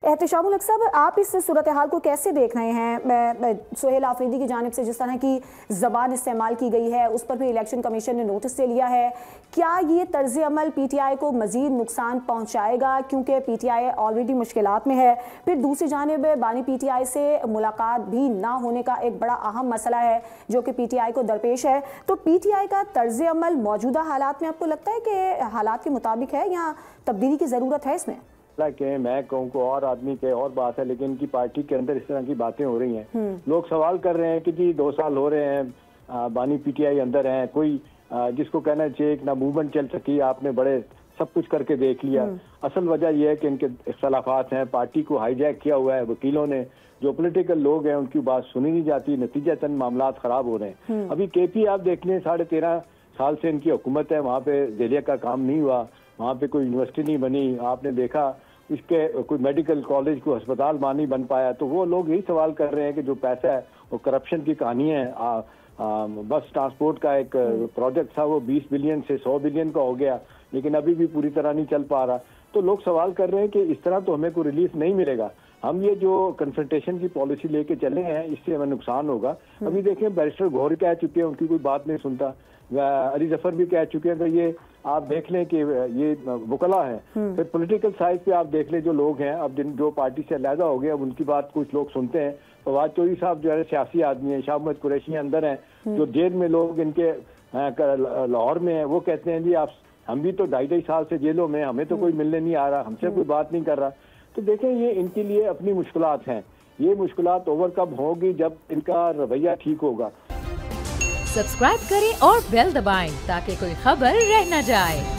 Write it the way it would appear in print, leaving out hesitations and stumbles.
एहतशामुल हक साहब, आप इस सूरत हाल को कैसे देख रहे हैं? सुहेल आफरीदी की जानिब से जिस तरह की ज़बान इस्तेमाल की गई है उस पर भी इलेक्शन कमीशन ने नोटिस ले लिया है। क्या ये तर्ज अमल PTI को मज़ीद नुकसान पहुँचाएगा क्योंकि PTI ऑलरेडी मुश्किलात में है? फिर दूसरी जानिब बानी PTI से मुलाकात भी ना होने का एक बड़ा अहम मसला है जो कि PTI को दरपेश है। तो PTI का तर्ज अमल मौजूदा हालात में आपको लगता है कि हालात के मुताबिक है या तब्दीली की ज़रूरत है इसमें? के मैं कहूँ को और आदमी के और बात है, लेकिन इनकी पार्टी के अंदर इस तरह की बातें हो रही हैं। लोग सवाल कर रहे हैं कि जी 2 साल हो रहे हैं, बानी PTI अंदर हैं, कोई जिसको कहना चाहिए ना मूवमेंट चल सकी, आपने बड़े सब कुछ करके देख लिया। असल वजह यह है कि इनके इख्तलाफात हैं, पार्टी को हाईजैक किया हुआ है वकीलों ने, जो पॉलिटिकल लोग हैं उनकी बात सुनी नहीं जाती, नतीजतन मामला खराब हो रहे हैं। अभी KP आप देख लें, 13.5 साल से इनकी हुकूमत है, वहाँ पे जेलिया का काम नहीं हुआ, वहाँ पे कोई यूनिवर्सिटी नहीं बनी, आपने देखा इसके कोई मेडिकल कॉलेज को अस्पताल नहीं बन पाया। तो वो लोग यही सवाल कर रहे हैं कि जो पैसा है वो करप्शन की कहानी है। बस ट्रांसपोर्ट का एक प्रोजेक्ट था, वो 20 बिलियन से 100 बिलियन का हो गया, लेकिन अभी भी पूरी तरह नहीं चल पा रहा। तो लोग सवाल कर रहे हैं कि इस तरह तो हमें कोई रिलीफ नहीं मिलेगा। हम ये जो कन्फ्रंटेशन की पॉलिसी लेके चले हैं इससे हमें नुकसान होगा। अभी देखें बैरिस्टर गौहर कह चुके हैं, उनकी कोई बात नहीं सुनता। अली जफर भी कह चुके हैं कि ये आप देख लें कि ये वकला है। फिर पॉलिटिकल साइड पे आप देख लें जो लोग हैं, अब जो पार्टी से अलहदा हो गए, अब उनकी बात कुछ लोग सुनते हैं। फवाद चौधरी साहब जो है सियासी आदमी है, शाह मोहम्मद कुरैशी अंदर हैं, जो जेल में लोग इनके लाहौर में हैं, वो कहते हैं जी आप हम भी तो 2.5 साल से जेलों में, हमें तो कोई मिलने नहीं आ रहा, हमसे कोई बात नहीं कर रहा। तो देखें ये इनके लिए अपनी मुश्किलात हैं, ये मुश्किलात ओवरकम होगी जब इनका रवैया ठीक होगा। सब्सक्राइब करें और बेल दबाएं ताकि कोई खबर रह न जाए।